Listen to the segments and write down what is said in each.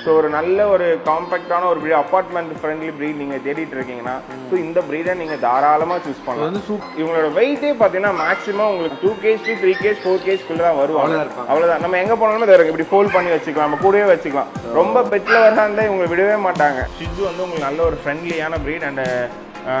So ஒரு நல்ல ஒரு காம்பேக்டான ஒரு breed, அப்பார்ட்மெண்ட் ஃப்ரெண்ட்லி breed நீங்கள் தேடிட்டு இருக்கீங்கன்னா ஸோ இந்த breed-ஐ நீங்கள் தாராளமாக சூஸ் பண்ணலாம். இவங்களோட வெயிட்டே பார்த்தீங்கன்னா மேக்ஸிமம் உங்களுக்கு 2 kg to 3 kg 4 kg தான் வருவாங்க. அவ்வளோதான். நம்ம எங்கே போனாலுமே அதை இப்படி ஃபோல்ட் பண்ணி வச்சுக்கலாம், நம்ம கூடவே வச்சுக்கலாம். ரொம்ப பெட்டில் வரா இருந்தால் இவங்களை விடவே மாட்டாங்க. ஷிட்ஜு வந்து உங்களுக்கு நல்ல ஒரு ஃப்ரெண்ட்லியான breed அண்ட்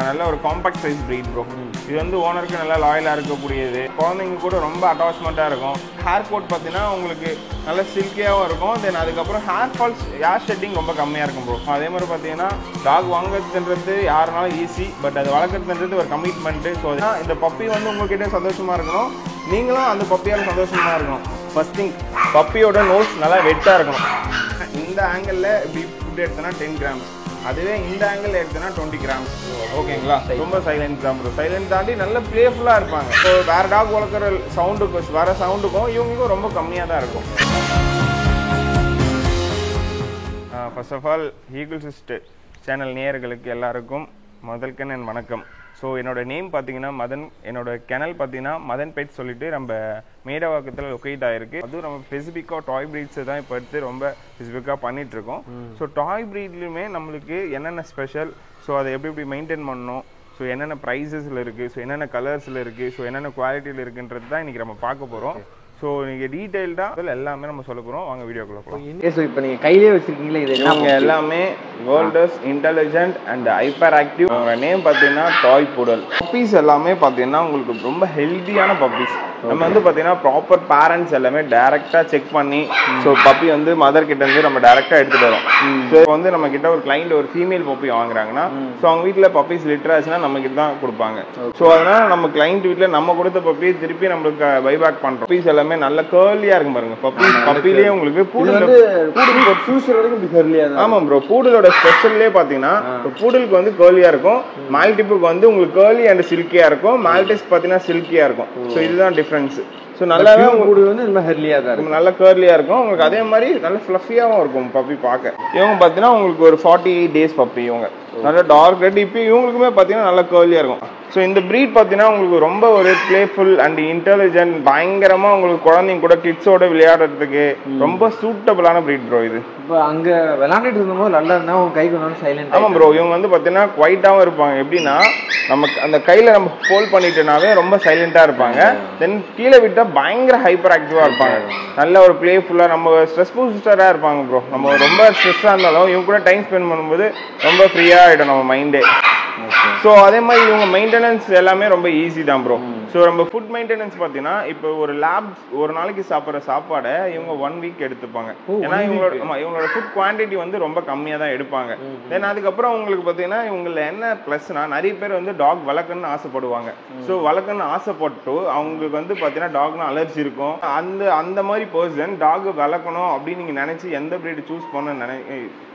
நல்ல ஒரு காம்பாக்ட் சைஸ் பிரீட் ப்ரோ. இது வந்து ஓனருக்கு நல்லா லாயலாக இருக்கக்கூடியது. குழந்தைங்க கூட ரொம்ப அட்டாச்மெண்ட்டாக இருக்கும். ஹேர் கோட் பார்த்தீங்கன்னா உங்களுக்கு நல்ல சில்கியாகவும் இருக்கும். தென் அதுக்கப்புறம் ஹேர் ஃபால்ஸ், ஹேர் ஷெட்டிங் ரொம்ப கம்மியாக இருக்கும் ப்ரோ. அதே மாதிரி பார்த்தீங்கன்னா டாக் வாங்குறதுன்றது யாருனாலும் ஈஸி, பட் அது வளர்க்குறதுன்றது ஒரு கமிட்மெண்ட்டு. ஸோ இந்த பப்பி வந்து உங்கள்கிட்ட சந்தோஷமாக இருக்கணும், நீங்களும் அந்த பப்பியால் சந்தோஷமாக இருக்கணும். ஃபர்ஸ்ட் திங், பப்பியோட நோஸ் நல்லா வெட்டாக இருக்கணும். இந்த ஆங்கிளில் இப்படி ஃபுட் எடுத்தோன்னா 10 grams, அதுவே இந்த ஆங்கிள் எடுத்தோன்னா 20 grams. ஓகேங்களா? ரொம்ப சைலண்ட் தான் ப்ரோ. சைலண்ட் தாண்டி நல்ல பிளேஃபுல்லாக இருப்பாங்க. ஸோ வேறு டாக் வளர்க்குற சவுண்டுக்கும் வர சவுண்டுக்கும் இவங்களுக்கும் ரொம்ப கம்மியாக தான் இருக்கும். ஃபர்ஸ்ட் ஆஃப் ஆல் ஈகிள்சிஸ்ட் சேனல் நேயர்களுக்கு எல்லாருக்கும் முதல்கன் என் வணக்கம். ஸோ என்னோட நேம் பார்த்தீங்கன்னா மதன். என்னோட கெனல் பார்த்தீங்கன்னா மதன் பெட் சொல்லிட்டு நம்ம மேடவாக்கத்தில் லொக்கேட் ஆகிருக்கு. அதுவும் நம்ம ஸ்பெசிஃபிக்காக டாய் ப்ரீட்ஸை தான் இப்போ எடுத்து ரொம்ப ஸ்பெசிஃபிக்காக பண்ணிகிட்ருக்கோம். ஸோ டாய் ப்ரீட்லையுமே நம்மளுக்கு என்னென்ன ஸ்பெஷல், ஸோ அதை எப்படி மெயின்டைன் பண்ணணும், ஸோ என்னென்ன ப்ரைஸஸில் இருக்குது, ஸோ என்னென்ன கலர்ஸில் இருக்குது, ஸோ என்னென்ன குவாலிட்டியில் இருக்குன்றது தான் இன்றைக்கி நம்ம பார்க்க போகிறோம். ஸோ நீங்கள் டீட்டெயில்டாக அதில் எல்லாமே நம்ம சொல்ல போகிறோம். வாங்க வீடியோக்குள்ள போகலாம். ஸோ இப்போ நீங்கள் கையிலே வச்சுருக்கீங்களா? இது இவங்க எல்லாமே வேர்ல்டஸ் இன்டெலிஜென்ட் அண்ட் ஹைப்பர் ஆக்டிவ். அவங்க நேம் பார்த்தீங்கன்னா டாய் புடல். பப்பீஸ் எல்லாமே பார்த்தீங்கன்னா உங்களுக்கு ரொம்ப ஹெல்த்தியான பப்பீஸ். நம்ம வந்து பார்த்தீங்கன்னா ப்ராப்பர் பேரண்ட்ஸ் எல்லாமே டேரெக்டாக செக் பண்ணி, ஸோ பப்பி வந்து மதர் கிட்ட இருந்து நம்ம டேரெக்டாக எடுத்துகிட்டு வரோம். ஸோ இப்போ வந்து நம்ம கிட்ட ஒரு கிளைண்ட் ஒரு ஃபீமேல் பப்பி வாங்குறாங்கன்னா ஸோ அவங்க வீட்டில் பப்பீஸ் லிட்டர் ஆச்சுன்னா நம்ம கிட்ட தான் கொடுப்பாங்க. ஸோ அதனால் நம்ம கிளைண்ட் வீட்டில் நம்ம கொடுத்த பப்பியை திருப்பி நம்மளுக்கு பைபேக் பண்ணுறோம். பப்பீஸ் எல்லாமே நல்ல கேர்லியா இருக்கும் பாருங்க. பப்பிலேயே உங்களுக்கு ஆமா ப்ரோ, பூடலோட ஸ்பெஷல்லே பாத்தீங்கன்னா பூடலுக்கு வந்து கேர்லியா இருக்கும், மால்டிப்புக்கு வந்து உங்களுக்கு கேர்லி அண்ட் சில்கியா இருக்கும், மால்டிஸ் பாத்தீங்கன்னா சில்கியா இருக்கும். ஸோ இதுதான் டிஃபரன்ஸ். ஸோ நல்லாவே உங்களுக்கு வந்து ரொம்ப ஹெர்லியாக தான் இருக்கும், நல்ல கேர்லியாக இருக்கும் உங்களுக்கு. அதே மாதிரி நல்ல ஃப்ளஃபியாகவும் இருக்கும் பப்பி பார்க்க. இவங்க பார்த்தீங்கன்னா உங்களுக்கு ஒரு 48 days பப்பி. இவங்க நல்ல டார்க் ரெட். இப்போ இவங்களுக்குமே பார்த்தீங்கன்னா நல்ல கேர்லியாக இருக்கும். ஸோ இந்த ப்ரீட் பார்த்தீங்கன்னா உங்களுக்கு ரொம்ப ஒரு பிளேஃபுல் அண்ட் இன்டெலிஜென்ட், பயங்கரமாக உங்களுக்கு குழந்தைங்க கூட கிட்ஸோட விளையாடுறதுக்கு ரொம்ப சூட்டபிளான ப்ரீட் ப்ரோ. இது இப்போ அங்கே விளையாண்டுட்டு இருந்தபோது நல்லா இருந்தால் உங்கள் கைக்கு ஒன்றும் சைலண்ட். ஆமாம் ப்ரோ, இவங்க வந்து பார்த்தீங்கன்னா குவைட்டாகவும் இருப்பாங்க. எப்படின்னா நமக்கு அந்த கையில் நம்ம ஹோல்ட் பண்ணிட்டோனாவே ரொம்ப சைலண்டாக இருப்பாங்க. தென் கீழே விட்டால் பயங்கர ஹைப்பர் ஆக்டிவாக இருப்பாங்க. நல்ல ஒரு பிளேஃபுல்லாக, நம்ம ஸ்ட்ரெஸ் பூஸ்டராக இருப்பாங்க ப்ரோ. நம்ம ரொம்ப ஸ்ட்ரெஸ்ஸாக இருந்தாலும் இவங்க கூட டைம் ஸ்பெண்ட் பண்ணும்போது ரொம்ப ஃப்ரீயாக ஆகிடும் நம்ம மைண்டே. ஸோ அதே மாதிரி இவங்க மெயின்டெனன்ஸ் எல்லாமே ரொம்ப ஈஸி தான் ப்ரோ. ஸோ நம்ம ஃபுட் மெயின்டெனன்ஸ் பார்த்தீங்கன்னா இப்போ ஒரு லேப் ஒரு நாளைக்கு சாப்பிட்ற சாப்பாடை இவங்க 1 week எடுத்துப்பாங்க. ஏன்னா இவங்களோட ஃபுட் குவான்டிட்டி வந்து ரொம்ப கம்மியாக தான் எடுப்பாங்க. தென் அதுக்கப்புறம் உங்களுக்கு பார்த்தீங்கன்னா இவங்கள என்ன ப்ளஸ்னா, நிறைய பேர் வந்து டாக் வளர்க்கணும்னு ஆசைப்படுவாங்க. ஸோ வளர்க்கணும்னு ஆசைப்பட்டு அவங்களுக்கு வந்து பார்த்தீங்கன்னா டாக்னா அலர்ஜி இருக்கும். அந்த மாதிரி பர்சன் டாக் வளர்க்கணும் அப்படின்னு நீங்கள் நினச்சி எந்த ப்ரீட் சூஸ் பண்ண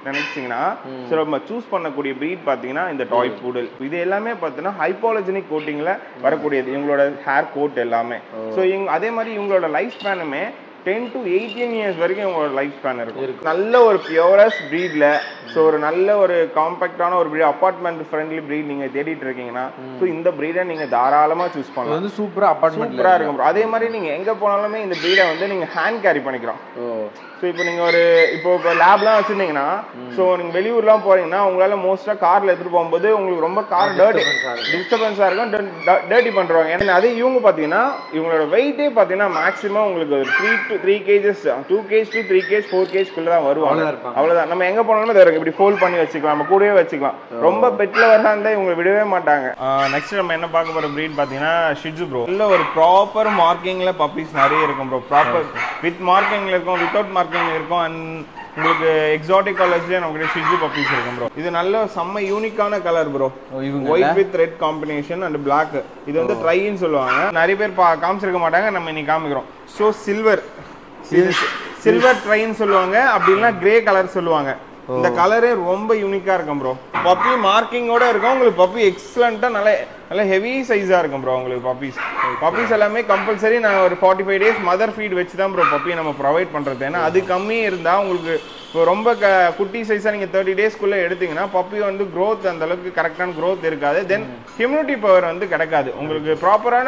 நினைச்சீங்கன்னா ஸோ நம்ம சூஸ் பண்ணக்கூடிய ப்ரீட் பார்த்தீங்கன்னா இந்த டாய் பூடல். இது எல்லாமே பார்த்தீங்கன்னா ஹைப்போலஜெனிக் கோட்டிங்ல வரக்கூடியது, இவங்களோட ஹேர் கோட் எல்லாமே. ஸோ அதே மாதிரி இவங்களோட லைஃப் ஸ்பேனுமே 10 to 18 years வரைக்கும் இவங்களோட லைஃப் ஸ்பேன் இருக்கும். நல்ல ஒரு பியூரஸ்ட் ப்ரீட்ல, ஸோ ஒரு நல்ல ஒரு காம்பாக்டான ஒரு ப்ரீட், அப்பார்ட்மெண்ட் ஃப்ரெண்ட்லி ப்ரீட் நீங்க தேடிட்டு இருக்கீங்கன்னா ஸோ இந்த ப்ரீடை நீங்க தாராளமா சூஸ் பண்ணலாம். வந்து சூப்பரா அப்பார்ட்மெண்ட்ல இருக்கும். அதே மாதிரி நீங்க எங்க போனாலுமே இந்த ப்ரீடை வந்து நீங்க ஹேண்ட் கேரி பண்ணிக்கலாம். ஸோ இப்போ நீங்கள் இப்போ லேப்லாம் வச்சுருந்தீங்கன்னா, ஸோ நீங்கள் வெளியூர்லாம் போகிறீங்கன்னா உங்களால் மோஸ்ட்டாக காரில் எடுத்துகிட்டு போகும்போது உங்களுக்கு ரொம்ப கார் டிஸ்டர்பன்ஸாக இருக்கும், டர்ட்டி பண்ணுறாங்க. ஏன்னா அதே இவங்க பார்த்தீங்கன்னா இவங்களோட வெயிட்டே பார்த்தீங்கன்னா மேக்ஸிமம் உங்களுக்கு ஒரு 2 to 3 kg 2 kg to 3 kg 4 kg தான் வருவாங்க. அவ்வளோதான். நம்ம எங்கே போனாலுமே அதை இப்படி ஃபோல்ட் பண்ணி வச்சுக்கலாம், நம்ம கூடவே வச்சுக்கலாம். ரொம்ப பெட்டில் வரா இருந்தால் இவங்களை விடவே மாட்டாங்க. நெக்ஸ்ட் நம்ம என்ன பார்க்க போகிற ப்ரீட் பார்த்தீங்கன்னா ஷிட்ஜு ப்ரோ. இல்லை ஒரு ப்ராப்பர் மார்க்கிங்கில் பப்பீஸ் நிறைய இருக்கும் ப்ரோ. ப்ராப்பர் வித் மார்க்கிங்கில் இருக்கும், வித்தவுட் மார்க்கிங் இருக்கும். அண்ட் உங்களுக்கு எக்ஸாட்டிக் கலர்ஸ்லயே நமக்கு ஷிட்ஜு பப்பீஸ் இருக்கும் ப்ரோ. இது நல்ல செம்ம யூனிக்கான colour bro. White with red combination and black. இது வந்து ட்ரைன்னு சொல்லுவாங்க. நிறைய பேர் காமிச்சிருக்க மாட்டாங்க, நம்ம இன்னைக்கு காமிக்கிறோம். ஸோ சில்வர் ட்ரைன்னு சொல்லுவாங்க, அப்படி இல்லைன்னா கிரே கலர் சொல்லுவாங்க. இந்த கலரே ரொம்ப யூனிக்கா இருக்கும் ப்ரோ. பப்பி மார்க்கிங்கோட இருக்கும் உங்களுக்கு. பப்பி எக்ஸலண்டா நல்ல ஹெவி சைஸா இருக்கும் ப்ரோ உங்களுக்கு. பப்பீஸ் எல்லாமே கம்பல்சரி நான் ஒரு 45 days மதர் ஃபீட் வச்சு தான் ப்ரோ பப்பி நம்ம ப்ரொவைட் பண்றது. ஏன்னா அது கம்மி இருந்தா உங்களுக்கு இப்போ ரொம்ப குட்டி சைஸாக நீங்கள் 30 டேஸ்க்குள்ளே எடுத்தீங்கன்னா பப்பி வந்து க்ரோத் அந்த அளவுக்கு கரெக்டான க்ரோத் இருக்காது. தென் ஹியூமினிட்டி பவர் வந்து கிடைக்காது. உங்களுக்கு ப்ராப்பரான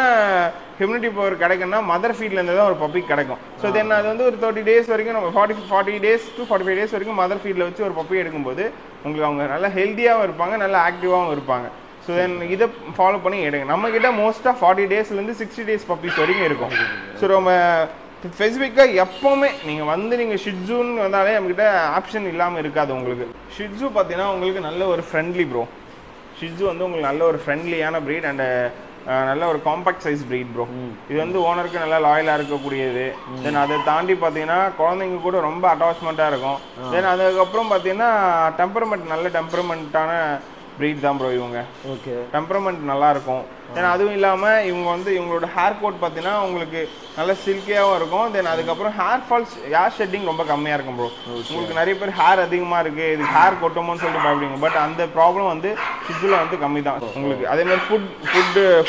ஹியூமினிட்டி பவர் கிடைக்குன்னா மதர் ஃபீட்லேருந்து தான் ஒரு பப்பி கிடைக்கும். ஸோ தென் அது வந்து ஒரு 30 டேஸ் வரைக்கும் நம்ம 40 டேஸ் to 45 டேஸ் வரைக்கும் மதர் ஃபீல்டில் வச்சு ஒரு பப்பி எடுக்கும்போது உங்களுக்கு அவங்க நல்லா ஹெல்த்தியாகவும் இருப்பாங்க, நல்லா ஆக்டிவாகவும் இருப்பாங்க. ஸோ தென் இதை ஃபாலோ பண்ணி எடுங்க. நம்மக்கிட்ட மோஸ்ட்டாக 40 டேஸ்லேருந்து 60 டேஸ் பப்பீஸ் வரைக்கும் இருக்கும். ஸோ நம்ம ஸ்பெசிஃபிக்காக எப்போவுமே நீங்கள் வந்து நீங்கள் ஷிட்ஸுன்னு வந்தாலே நம்மக்கிட்ட ஆப்ஷன் இல்லாமல் இருக்காது. உங்களுக்கு ஷிட்ஸு பார்த்தீங்கன்னா உங்களுக்கு நல்ல ஒரு ஃப்ரெண்ட்லி ப்ரோ. ஷிட்ஸு வந்து உங்களுக்கு நல்ல ஒரு ஃப்ரெண்ட்லியான ப்ரீட் அண்ட் நல்ல ஒரு காம்பாக்ட் சைஸ் ப்ரீட் ப்ரோ. இது வந்து ஓனருக்கு நல்லா லாயலாக இருக்கக்கூடியது. தென் அதை தாண்டி பார்த்தீங்கன்னா குழந்தைங்க கூட ரொம்ப அட்டாச்மெண்ட்டாக இருக்கும். தென் அதுக்கப்புறம் பார்த்தீங்கன்னா டெம்பரமெண்ட் நல்ல டெம்பரமெண்ட்டான ப்ரீட் தான் ப்ரோ இவங்க. ஓகே, டெம்பரமெண்ட் நல்லா இருக்கும். தென் அதுவும் இல்லாமல் இவங்க வந்து இவங்களோட ஹேர் கோட் பார்த்தீங்கன்னா உங்களுக்கு நல்ல சில்கியாகவும் இருக்கும். தென் அதுக்கப்புறம் ஹேர் ஷெட்டிங் ரொம்ப கம்மியாக இருக்கும் ப்ரோ. உங்களுக்கு நிறைய பேர் ஹேர் அதிகமாக இருக்குது, இது ஹேர் கொட்டோமோன்னு சொல்லிட்டு பயப்படுங்க. பட் அந்த ப்ராப்ளம் வந்து ஷிட்ஸில் வந்து கம்மி தான் உங்களுக்கு. அதே மாதிரி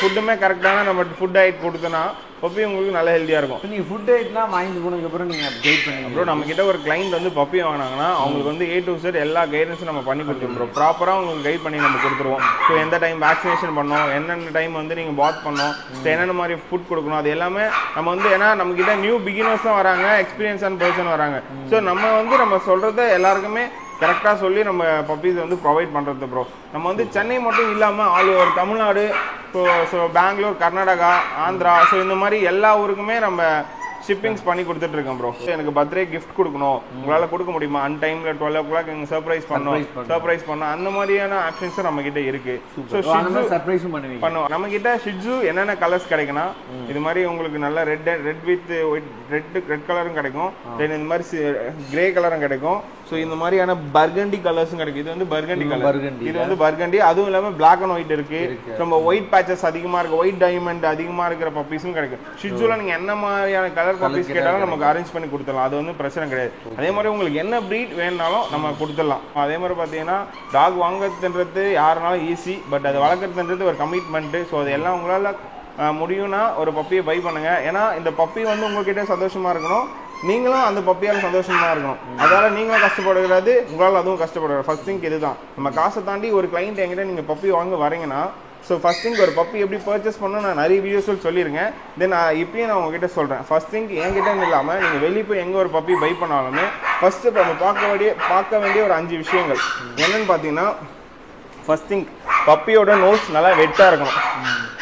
ஃபுட்டுமே கரெக்டான நம்ம ஃபுட் டயட் கொடுத்தோன்னா பப்பி உங்களுக்கு நல்ல ஹெல்த்தியாக இருக்கும். நீங்கள் ஃபுட் டயட்லாம் வாங்கி போனதுக்கப்புறம் நீங்கள் கைட் பண்ணுங்க ப்ரோ. நம்மக்கிட்ட ஒரு கிளைண்ட் வந்து பப்பி வாங்கினாங்கன்னா அவங்களுக்கு வந்து A to Z எல்லா கைடன்ஸும் நம்ம பண்ணி கொடுத்துருவோம் ப்ரோ. ப்ராப்பராக உங்களுக்கு கைட் பண்ணி நம்ம கொடுத்துருவோம். ஸோ எந்த டைம் வேக்சினேஷன் பண்ணோம், என்னென்ன டைம் வந்து நீங்கள் பாத் பண்ணோம், என்னென்ன மாதிரி ஃபுட் கொடுக்கணும், அது எல்லாமே நம்ம வந்து ஏன்னா நம்மக்கிட்ட நியூ பிகினர்ஸ் தான் வராங்க, எக்ஸ்பீரியன்ஸான பர்சன் வராங்க. ஸோ நம்ம சொல்கிறத எல்லாருக்குமே கரெக்டாக சொல்லி நம்ம பப்பீஸ் வந்து ப்ரொவைட் பண்ணுறது ப்ரோ. நம்ம வந்து சென்னை மட்டும் இல்லாமல் all over Tamil Nadu, so Bangalore, Karnataka, Andhra, so இந்த மாதிரி எல்லா ஊருக்குமே நம்ம ஷிப்பிங்ஸ் பண்ணி கொடுத்துட்டு இருக்கேன் ப்ரோ. எனக்கு பர்த்டே கிஃப்ட் கொடுக்கணும், உங்களால் கொடுக்க முடியுமா, அன் டைமில் 12 o'clock எங்கள் சர்ப்ரைஸ் பண்ணோம் அந்த மாதிரியான ஆப்ஷன்ஸும் நம்ம கிட்ட இருக்கு. ஸோ சர்ப்ரைஸும் பண்ணுவோம். நம்ம கிட்ட ஷிட்ஸு என்னென்ன கலர்ஸ் கிடைக்குன்னா இது மாதிரி உங்களுக்கு நல்ல ரெட் வித் ரெட் கலரும் கிடைக்கும். தென் இந்த மாதிரி கிரே கலரும் கிடைக்கும். ஸோ இந்த மாதிரியான பர்கண்டி கலர்ஸும் கிடைக்கும். இது வந்து பர்கண்டி கலர், இது வந்து பர்கண்டி. அதுவும் இல்லாமல் பிளாக் அண்ட் ஒயிட் இருக்கு. நம்ம ஒயிட் பேச்சஸ் அதிகமாக இருக்கு, ஒயிட் டைமண்ட் அதிகமாக இருக்கிற பப்பீஸும் கிடைக்கும். ஷிட்ஸுல நீங்கள் என்ன மாதிரியான கலர் பப்பீஸ் கேட்டாலும் நமக்கு அரேஞ்ச் பண்ணி கொடுத்துடலாம். அது வந்து பிரச்சனை கிடையாது. அதே மாதிரி உங்களுக்கு என்ன ப்ரீட் வேணுனாலும் நம்ம கொடுத்துடலாம். அதே மாதிரி பார்த்தீங்கன்னா டாக் வாங்குறதுன்றது யாருனாலும் ஈஸி, பட் அது வளர்க்குறதுன்றது ஒரு கமிட்மெண்ட்டு. ஸோ அது எல்லாம் உங்களால் முடியும்னா ஒரு பப்பியை பை பண்ணுங்க. ஏன்னா இந்த பப்பி வந்து உங்ககிட்ட சந்தோஷமா இருக்கணும், நீங்களும் அந்த பப்பியால் சந்தோஷமா இருக்கணும். அதால நீங்களும் கஷ்டப்படக்கூடாது, உங்களால் அதுவும் கஷ்டப்படாது. ஃபர்ஸ்ட் திங்க் இதுதான். நம்ம காசை தாண்டி ஒரு கிளைண்ட் என்கிட்ட நீங்கள் பப்பி வாங்க வரீங்கன்னா, ஸோ ஃபர்ஸ்ட் திங் ஒரு பப்பி எப்படி பர்ச்சேஸ் பண்ணணும் நான் நிறைய வீடியோஸில் சொல்லியிருக்கேன். தென் இப்பயும் நான் உங்ககிட்ட சொல்கிறேன். ஃபர்ஸ்ட் திங் என்கிட்ட இல்லாமல் நீங்கள் வெளியே போய் எங்கே ஒரு பப்பி பை பண்ணாலுமே ஃபர்ஸ்ட்டு நம்ம பார்க்க வேண்டிய ஒரு 5 விஷயங்கள் என்னன்னு பார்த்தீங்கன்னா, ஃபர்ஸ்ட் திங் பப்பியோட நோஸ் நல்லா வெட்டாக இருக்கணும்.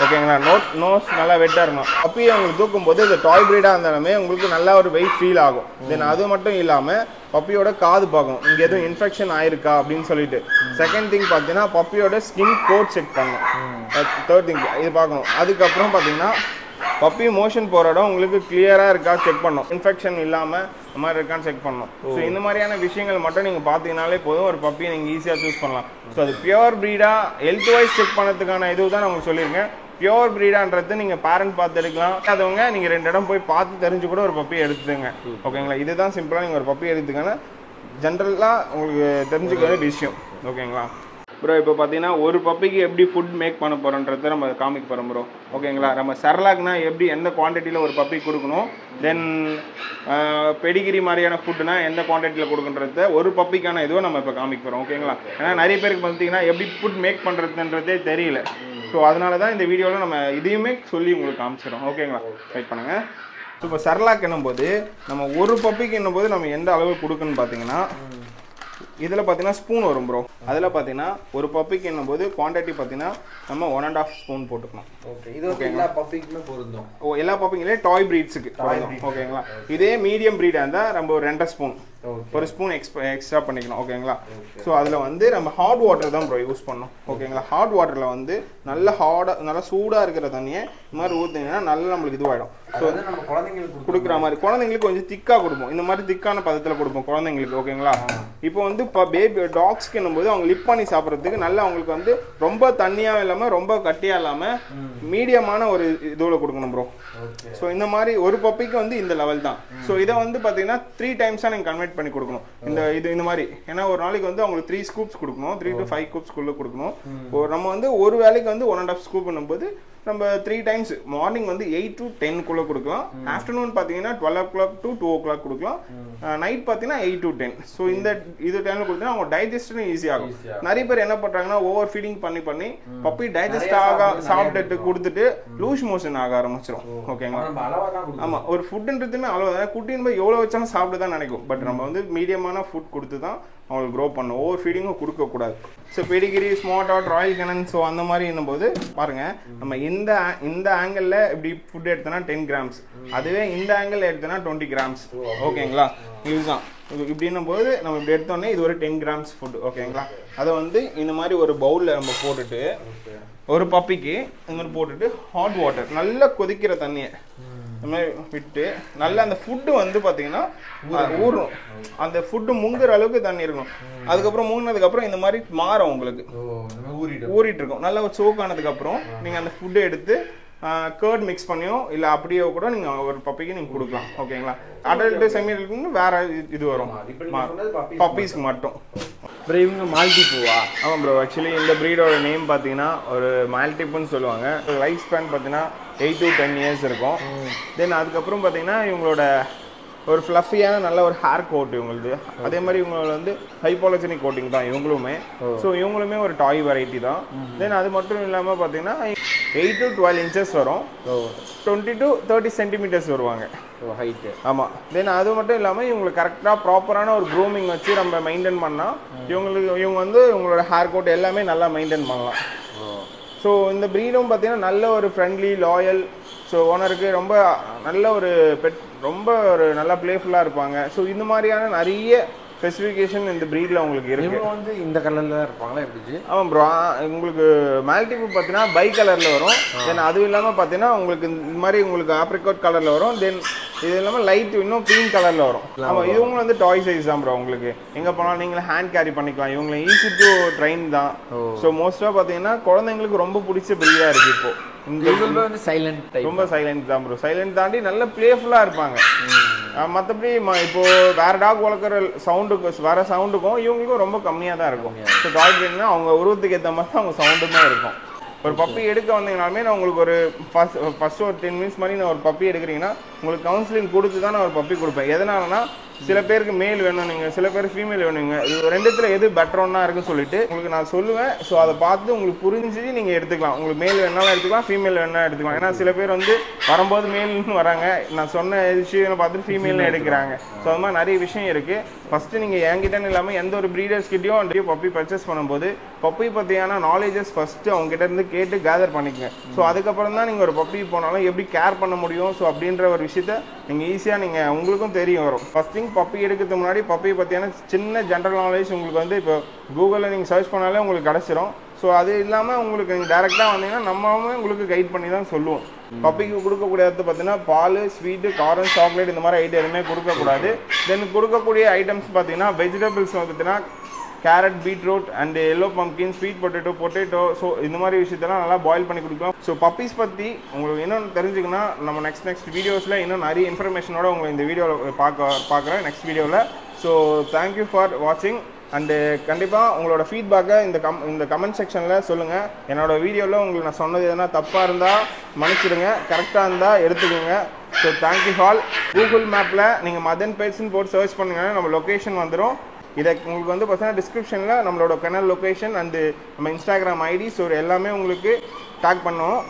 ஓகேங்களா, நோஸ் நல்லா வெட்டாக இருக்கணும். பப்பியை உங்களுக்கு தூக்கும்போது இந்த டாய் ப்ரீடாக இருந்தாலுமே உங்களுக்கு நல்லா ஒரு வெயிட் ஃபீல் ஆகும். தென் அது மட்டும் இல்லாமல் பப்பியோட காது பார்க்கணும், இங்கே எதுவும் இன்ஃபெக்ஷன் ஆயிருக்கா அப்படின்னு சொல்லிட்டு. செகண்ட் திங் பார்த்தீங்கன்னா பப்பியோட ஸ்கின் கோட் செக் பண்ணணும். தேர்ட் திங் இது பார்க்கணும். அதுக்கப்புறம் பார்த்தீங்கன்னா பப்பி மோஷன் போகிற இடம் உங்களுக்கு கிளியராக இருக்கா செக் பண்ணணும், இன்ஃபெக்ஷன் இல்லாமல் இந்த மாதிரி இருக்கான்னு செக் பண்ணணும். ஸோ இந்த மாதிரியான விஷயங்கள் மட்டும் நீங்கள் பார்த்தீங்கனாலே போதும், ஒரு பப்பியை நீங்கள் ஈஸியாக சூஸ் பண்ணலாம். ஸோ அது பியூர் ப்ரீடாக ஹெல்த் வைஸ் செக் பண்ணதுக்கான இது தான் நான் உங்களுக்கு சொல்லியிருக்கேன். பியூர் ப்ரீடான்றது நீங்கள் பேரண்ட் பார்த்து எடுக்கலாம். அதுவங்க நீங்கள் 2 இடம் போய் பார்த்து தெரிஞ்சு கூட ஒரு பப்பியை எடுத்துங்க. ஓகேங்களா, இதுதான் சிம்பிளாக நீங்கள் ஒரு பப்பியை எடுத்துக்கன்னா ஜென்ரலாக உங்களுக்கு தெரிஞ்சுக்க வேண்டிய விஷயம். ஓகேங்களா ப்ரோ, இப்போ பார்த்தீங்கன்னா ஒரு பப்பிக்கு எப்படி ஃபுட் மேக் பண்ண போகிறோன்றதை நம்ம காமிக்க போகிறோம் ப்ரோ. ஓகேங்களா, நம்ம செர்லாக்னா எப்படி எந்த குவான்டிட்டியில் ஒரு பப்பி கொடுக்கணும், தென் பெடிகிரி மாதிரியான ஃபுட்டுனா எந்த குவான்டிட்டியில் கொடுக்குன்றத ஒரு பப்பிக்கான இதுவை நம்ம இப்போ காமிக்க போகிறோம். ஓகேங்களா, ஏன்னா நிறைய பேருக்கு பார்த்தீங்கன்னா எப்படி ஃபுட் மேக் பண்ணுறதுன்றதே தெரியல. ஸோ அதனால தான் இந்த வீடியோவில் நம்ம இதையுமே சொல்லி உங்களுக்கு காமிச்சிடும். ஓகேங்களா, வெயிட் பண்ணுங்கள். ஸோ இப்போ செர்லாக் என்னும்போது நம்ம ஒரு பப்பிக்கு என்னும்போது நம்ம எந்த அளவு கொடுக்குன்னு பார்த்தீங்கன்னா, இதில் பார்த்தீங்கன்னா ஸ்பூன் வரும் ப்ரோ. அதில் பார்த்தீங்கன்னா ஒரு பப்பிக்கு என்னும்போது குவான்டிட்டி பார்த்தீங்கன்னா நம்ம 1.5 ஸ்பூன் போட்டுக்கணும். ஓகே, இது எல்லா பப்பிக்குமே பொருந்தும். எல்லா பப்பிங்களே டாய் ப்ரீட்ஸுக்கு. ஓகேங்களா, இதே மீடியம் ப்ரீடாக இருந்தால் நம்ம ஒரு 2.5 ஸ்பூன், ஒரு ஸ்பூன் எக்ஸ்ட்ரா பண்ணிக்கணும். ஓகேங்களா, ஸோ அதில் வந்து நம்ம ஹாட் வாட்டர் தான் ப்ரோ யூஸ் பண்ணணும். ஓகேங்களா, ஹாட் வாட்டரில் வந்து நல்லா சூடாக இருக்கிற தண்ணியை இந்த மாதிரி ஊற்றினீங்கன்னா நல்லா நம்மளுக்கு இதுவாகிடும். ஸோ நம்ம குழந்தைங்களுக்கு கொடுக்குற மாதிரி குழந்தைங்களுக்கு கொஞ்சம் திக்காக கொடுப்போம், இந்த மாதிரி திக்கான பதத்தில் கொடுப்போம் குழந்தைங்களுக்கு. ஓகேங்களா, இப்போ வந்து இப்போ பேபி டாக்ஸ்க்கு என்னும்போது அவங்க லிப் பண்ணி சாப்பிட்றதுக்கு நல்லா அவங்களுக்கு வந்து ரொம்ப தண்ணியாக இல்லாமல் ரொம்ப கட்டியாக இல்லாமல் மீடியமான ஒரு இதுவில் கொடுக்கணும் ப்ரோ. ஸோ இந்த மாதிரி ஒரு பப்பிக்கு வந்து இந்த லெவல் தான். ஸோ இதை வந்து பார்த்தீங்கன்னா 3 டைம்ஸாக நீங்கள் கன்வெர்ட் பண்ணி கொடுக்கணும். இந்த மாதிரி ஏன்னா ஒரு நாளைக்கு வந்து அவங்களுக்கு 3 ஸ்கூப்ஸ் கொடுக்கணும், 3 to 5 ஸ்கூப்ஸ்குள்ளே கொடுக்கணும். நம்ம வந்து ஒரு வேலைக்கு வந்து 1.5 ஸ்கூப் பண்ணும்போது நம்ம 3 டைம்ஸ் மார்னிங் வந்து 8 to 10 குள்ள கொடுக்கலாம், ஆஃப்டர்நூன் பார்த்தீங்கன்னா 12 o'clock to 2 o'clock கொடுக்கலாம், நைட் பார்த்தீங்கன்னா 8 to 10. ஸோ இந்த இது டைமில் கொடுத்தா அவங்க டைஜஸ்டும் ஈஸியாகும். நிறைய பேர் என்ன பண்ணுறாங்கன்னா ஓவர் ஃபீடிங் பண்ணி பப்பி டைஜஸ்ட் சாப்பிட்டுட்டு கொடுத்துட்டு லூஸ் மோஷன் ஆக ஆரம்பிச்சிடும். ஓகேங்களா? ஆமாம், ஒரு ஃபுட்டுன்றதுமே அளவு தான். குட்டின்னு போய் எவ்வளோ வச்சாலும் சாப்பிட்டு தான் நினைக்கும். பட் நம்ம வந்து மீடியமான ஃபுட் கொடுத்து தான் அவங்களுக்கு க்ரோ பண்ணும். ஓவர் ஃபீடிங்கும் கொடுக்கக்கூடாது. So Pedigree, SmartHeart, Royal Canin, so அந்த மாதிரி என்னும்போது பாருங்கள், நம்ம இந்த ஆங்கிளில் இப்படி ஃபுட் எடுத்தோன்னா 10 grams, அதுவே இந்த ஆங்கிள் எடுத்தோன்னா 20 grams. ஓகேங்களா? இதுதான் இப்படின்னும் போது நம்ம இப்படி எடுத்தோடனே இது ஒரு 10 grams ஃபுட். ஓகேங்களா? அதை வந்து இந்த மாதிரி ஒரு பவுலில் நம்ம போட்டுட்டு ஒரு பப்பிக்கு இந்த மாதிரி போட்டுட்டு ஹாட் வாட்டர் நல்லா கொதிக்கிற தண்ணியை இந்த மாதிரி விட்டு நல்லா அந்த ஃபுட்டு வந்து பார்த்தீங்கன்னா ஊறும். அந்த ஃபுட்டு முங்குற அளவுக்கு தண்ணி இருக்கணும். அதுக்கப்புறம் மூங்கினதுக்கப்புறம் இந்த மாதிரி மாறும் உங்களுக்கு, ஊறிட்டு இருக்கும். நல்லா ஒரு சோக் ஆனதுக்கப்புறம் நீங்கள் அந்த ஃபுட்டை எடுத்து கர்ட் மிக்ஸ் பண்ணியோ இல்லை அப்படியோ கூட நீங்கள் ஒரு பப்பிக்கு நீங்கள் கொடுக்கலாம். ஓகேங்களா? அடல்ட்டு செமி அடல்ட்டுன்னு வேற இது வரும் பப்பீஸ்க்கு மட்டும். ப்ரோ இவங்க மால்டிபூவா? ஆமாம் ப்ரோ, ஆக்சுவலி இந்த ப்ரீடோட நேம் பார்த்தீங்கன்னா ஒரு மால்டிப்புன்னு சொல்லுவாங்க. லைஃப் ஸ்பேன் பார்த்தீங்கன்னா 8 to 10 years இருக்கும். தென் அதுக்கப்புறம் பார்த்தீங்கன்னா இவங்களோட ஒரு ஃப்ளஃபியான நல்ல ஒரு ஹேர் கோட் இவங்களுக்கு. அதே மாதிரி இவங்களோட வந்து ஹைபாலஜினிக் கோட்டிங் தான் இவங்களுமே. ஸோ இவங்களுமே ஒரு டாய் வெரைட்டி தான். தென் அது மட்டும் இல்லாமல் பார்த்தீங்கன்னா 8 to 12 inches வரும், 20 to 30 centimeters வருவாங்க ஹைட்டு. ஆமாம். தென் அது மட்டும் இல்லாமல் இவங்களுக்கு கரெக்டாக ப்ராப்பரான ஒரு க்ரூமிங் வச்சு நம்ம மெயின்டைன் பண்ணால் இவங்க வந்து இவங்களோட ஹேர் கோட் எல்லாமே நல்லா மெயின்டைன் பண்ணலாம். ஸோ இந்த ப்ரீடும் பார்த்தீங்கன்னா நல்ல ஒரு ஃப்ரெண்ட்லி, லாயல், ஸோ ஓனருக்கு ரொம்ப நல்ல ஒரு பெட், ரொம்ப ஒரு நல்லா பிளேஃபுல்லாக இருப்பாங்க. ஸோ இந்த மாதிரியான நிறைய ஸ்பெசிஃபிகேஷன் இந்த ப்ரீடில் உங்களுக்கு இருக்கு. வந்து இந்த கலரில் தான் இருப்பாங்களா எப்படி? ஆமாம் ப்ரோ, உங்களுக்கு மால்டிபூ பார்த்தீங்கன்னா பை கலரில் வரும். தென் அதுவும் இல்லாமல் பார்த்தீங்கன்னா உங்களுக்கு இந்த மாதிரி உங்களுக்கு ஆப்ரிகாட் கலரில் வரும். தென் இது இல்லாமல் லைட் இன்னும் க்ரீன் கலரில் வரும். ஆமாம், இவங்களும் வந்து டாய் சைஸ் தான் ப்ரோ. உங்களுக்கு எங்கே போனாலும் நீங்களே ஹேண்ட் கேரி பண்ணிக்கலாம். இவங்களை ஈஸி டு ட்ரெயின் தான். ஸோ மோஸ்ட்டாக பார்த்தீங்கன்னா குழந்தைங்களுக்கு ரொம்ப பிடிச்ச ப்ரீடாக இருக்குது இப்போ. வந்து சைலண்ட், ரொம்ப சைலண்ட் தான் ப்ரோ. சைலண்ட் தாண்டி நல்ல பிளேஃபுல்லாக இருப்பாங்க. மற்றபடி இப்போ வேறு டாக் வளர்க்குற சவுண்டுக்கும் இவங்களுக்கும் ரொம்ப கம்மியாக தான் இருக்கும். ஸோ டாக் ப்ரீட்னா அவங்க உருவத்துக்கு ஏற்ற மாதிரி தான் அவங்க சவுண்டுமே இருக்கும். ஒரு பப்பி எடுக்க வந்தீங்கனாலுமே நான் உங்களுக்கு ஒரு ஃபர்ஸ்ட் ஒரு 10 minutes மாதிரி நான் ஒரு பப்பி எடுக்கிறீங்கன்னா உங்களுக்கு கவுன்சிலிங் கொடுத்து தான் நான் ஒரு பப்பி கொடுப்பேன். எதனாலனா சில பேருக்கு மேல் வேணும், நீங்கள் சில பேர் ஃபீமேல் வேணுங்க. இது ரெண்டுத்தில் எது பெட்டரோன்னா இருக்குன்னு சொல்லிட்டு உங்களுக்கு நான் சொல்லுவேன். ஸோ அதை பார்த்து உங்களுக்கு புரிஞ்சு நீங்கள் எடுத்துக்கலாம். உங்களுக்கு மேல் வேணாலும் எடுத்துக்கலாம், ஃபீமேல் வேணாலும் எடுத்துக்கலாம். ஏன்னா சில பேர் வந்து வரும்போது மேல்னு வராங்க, நான் சொன்ன விஷயம் பார்த்துட்டு ஃபீமேல்னு எடுக்கிறாங்க. ஸோ அது மாதிரி நிறைய விஷயம் இருக்குது. ஃபஸ்ட்டு நீங்கள் என்கிட்டன்னு இல்லாமல் எந்த ஒரு ப்ரீடர்ஸ்கிட்டையும் பப்பி பர்ச்சேஸ் பண்ணும்போது பப்பி பற்றியான நாலேஜஸ் ஃபஸ்ட்டு அவங்ககிட்ட இருந்து கேட்டு கேதர் பண்ணிக்கங்க. ஸோ அதுக்கப்புறம் தான் நீங்கள் ஒரு பப்பி போனாலும் எப்படி கேர் பண்ண முடியும் ஸோ அப்படின்ற ஒரு விஷயத்த நீங்கள் ஈஸியாக நீங்கள் உங்களுக்கும் தெரிய வரும். ஃபஸ்ட் திங் பப்பி எடுக்கிறதுக்கு முன்னாடி பப்பியை பற்றியான சின்ன ஜென்ரல் நாலேஜ் உங்களுக்கு வந்து இப்போ கூகுளில் நீங்கள் சர்ச் பண்ணாலே உங்களுக்கு கிடச்சிரும். ஸோ அது இல்லாமல் உங்களுக்கு நீங்கள் டேரெக்டாக வந்தீங்கன்னா நம்மளுமே உங்களுக்கு கைட் பண்ணி தான் சொல்லுவோம். பப்பிக்கு கொடுக்கக்கூடியது பார்த்தீங்கன்னா பால், ஸ்வீட்டு, காரம், சாக்லேட் இந்த மாதிரி ஐட்டம் எதுவுமே கொடுக்கக்கூடாது. தென் கொடுக்கக்கூடிய ஐட்டம்ஸ் பார்த்தீங்கன்னா வெஜிடபிள்ஸ் பார்த்தீங்கன்னா carrot, beetroot and yellow pumpkin, sweet potato. So இந்த மாதிரி விஷயத்தெல்லாம் நல்லா பாயில் பண்ணி கொடுக்கலாம். ஸோ பப்பீஸ் பற்றி உங்களுக்கு இன்னும் தெரிஞ்சுக்கன்னா நம்ம நெக்ஸ்ட் வீடியோஸில் இன்னும் நிறைய இன்ஃபர்மேஷனோட உங்களை இந்த வீடியோவில் பார்க்குறேன் நெக்ஸ்ட் வீடியோவில். ஸோ தேங்க்யூ ஃபார் வாட்சிங். அண்டு கண்டிப்பாக உங்களோட ஃபீட்பேக்கை இந்த கமெண்ட் செக்ஷனில் சொல்லுங்கள். என்னோடய வீடியோவில் உங்களுக்கு நான் சொன்னது எதனா தப்பாக இருந்தால் மன்னிச்சிடுங்க, கரெக்டாக இருந்தால் எடுத்துக்கோங்க. So thank you all. கூகுள் மேப்பில் நீங்கள் மதன் பெட்ஸ்ன்னு போட்டு சர்ச் பண்ணுங்கள், நம்ம லொக்கேஷன் வந்துடும். இதை உங்களுக்கு வந்து பார்த்தீங்கன்னா டிஸ்கிரிப்ஷனில் நம்மளோட கனல் லொக்கேஷன் அண்டு நம்ம இன்ஸ்டாகிராம் ஐடி ஸோ எல்லாமே உங்களுக்கு டேக் பண்ணுவோம்.